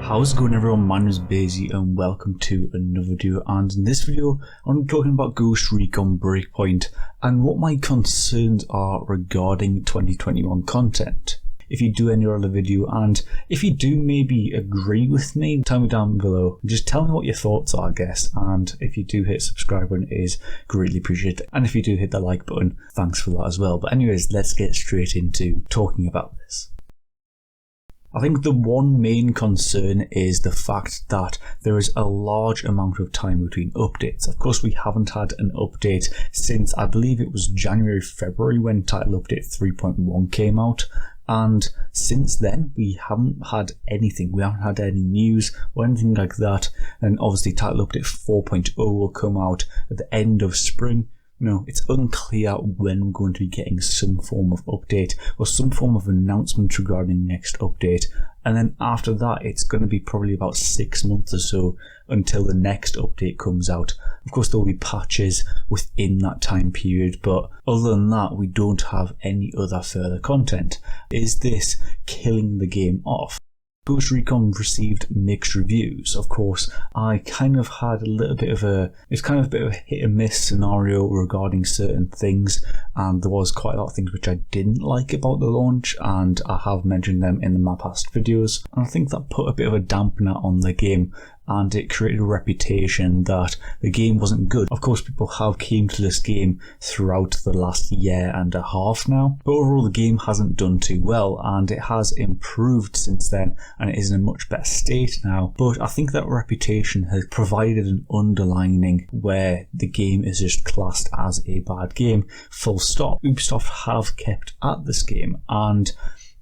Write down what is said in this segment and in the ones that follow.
How's it going, everyone? My name is BAYZY and welcome to another video, and in this video I'm talking about Recon Breakpoint and what my concerns are regarding 2021 content. If you do enjoy the video, and if you do maybe agree with me, tell me down below. Just tell me what your thoughts are, I guess, and if you do hit subscribe button, it is greatly appreciated, and if you do hit the like button, thanks for that as well. But anyways, let's get straight into talking about this. I think the one main concern is the fact that there is a large amount of time between updates. Of course, we haven't had an update since I believe it was January, February when title update 3.1 came out. And since then, we haven't had anything. We haven't had any news or anything like that. And obviously, title update 4.0 will come out at the end of spring. No, it's unclear when we're going to be getting some form of update or some form of announcement regarding next update. And then after that, it's going to be probably about 6 months or so until the next update comes out. Of course, there will be patches within that time period, but other than that, we don't have any other further content. Is this killing the game off? Ghost Recon received mixed reviews. Of course, I kind of had a little bit of a hit and miss scenario regarding certain things, and there was quite a lot of things which I didn't like about the launch, and I have mentioned them in my past videos, and I think that put a bit of a dampener on the game, and it created a reputation that the game wasn't good. Of course, people have came to this game throughout the last year and a half now, but overall the game hasn't done too well, and it has improved since then, and it is in a much better state now. But I think that reputation has provided an underlining where the game is just classed as a bad game, full stop. Ubisoft have kept at this game, and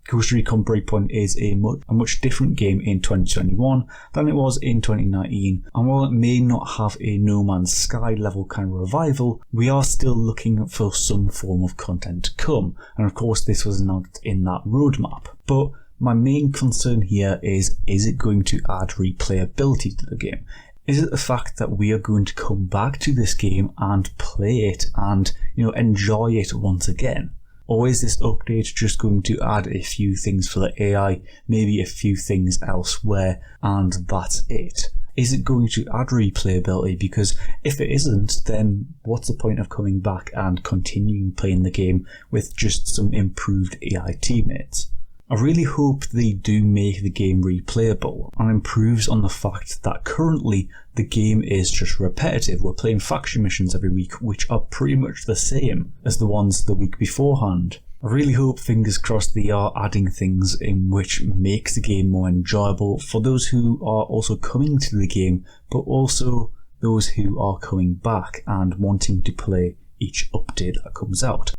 Ghost Recon Breakpoint is a much different game in 2021 than it was in 2019, and while it may not have a No Man's Sky level kind of revival, we are still looking for some form of content to come, and of course this was announced in that roadmap. But my main concern here is it going to add replayability to the game? Is it the fact that we are going to come back to this game and play it and, enjoy it once again? Or is this update just going to add a few things for the AI, maybe a few things elsewhere, and that's it? Is it going to add replayability? Because if it isn't, then what's the point of coming back and continuing playing the game with just some improved AI teammates? I really hope they do make the game replayable and improves on the fact that currently the game is just repetitive. We're playing faction missions every week which are pretty much the same as the ones the week beforehand. I really hope, fingers crossed, they are adding things in which makes the game more enjoyable for those who are also coming to the game, but also those who are coming back and wanting to play each update that comes out.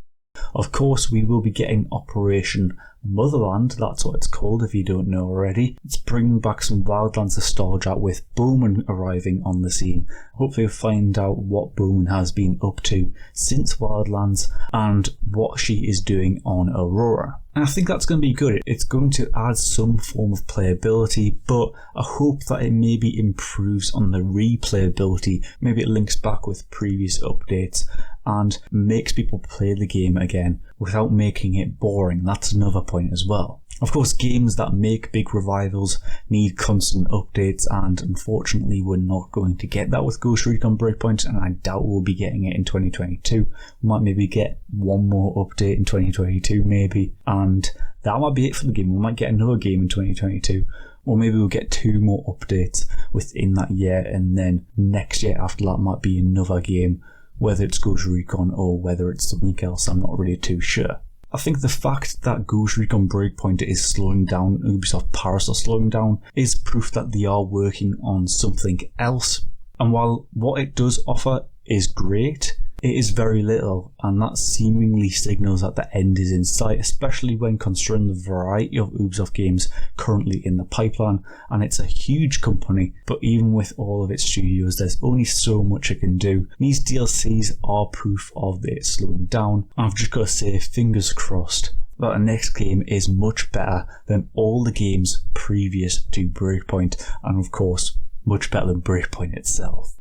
Of course, we will be getting Operation Motherland, that's what it's called if you don't know already. It's bringing back some Wildlands nostalgia with Bowman arriving on the scene. Hopefully we'll find out what Bowman has been up to since Wildlands and what she is doing on Auroa. And I think that's going to be good. It's going to add some form of playability, but I hope that it maybe improves on the replayability. Maybe it links back with previous updates and makes people play the game again without making it boring. That's another point as well. Of course, games that make big revivals need constant updates, and unfortunately we're not going to get that with Ghost Recon Breakpoint, and I doubt we'll be getting it in 2022. We might maybe get one more update in 2022 maybe, and that might be it for the game. We might get another game in 2022, or maybe we'll get 2 more updates within that year, and then next year after that might be another game, whether it's Ghost Recon or whether it's something else. I'm not really too sure. I think the fact that Ghost Recon Breakpoint is slowing down, Ubisoft Paris are slowing down, is proof that they are working on something else. And while what it does offer is great, it is very little, and that seemingly signals that the end is in sight, especially when considering the variety of Ubisoft games currently in the pipeline. And it's a huge company, but even with all of its studios, there's only so much it can do. These DLCs are proof of it slowing down, and I've just got to say, fingers crossed that the next game is much better than all the games previous to Breakpoint, and of course, much better than Breakpoint itself.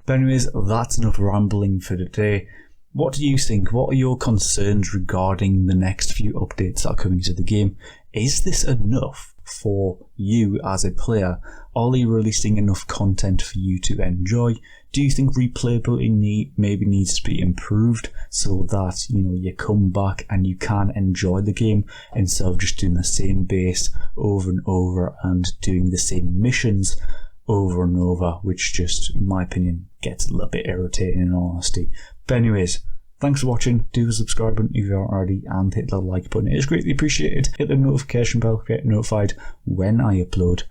But anyways, that's enough rambling for today. What do you think? What are your concerns regarding the next few updates that are coming to the game? Is this enough for you as a player? Are they releasing enough content for you to enjoy? Do you think replayability maybe needs to be improved so that you come back and you can enjoy the game instead of just doing the same base over and over and doing the same missions over and over, which just, in my opinion, gets a little bit irritating in all honesty. But anyways, thanks for watching. Do the subscribe button if you aren't already, and hit the like button. It is greatly appreciated. Hit the notification bell to get notified when I upload.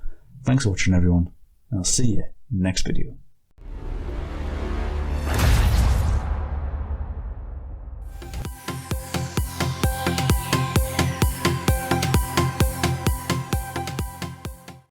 Thanks for watching, everyone. I'll see you in the next video.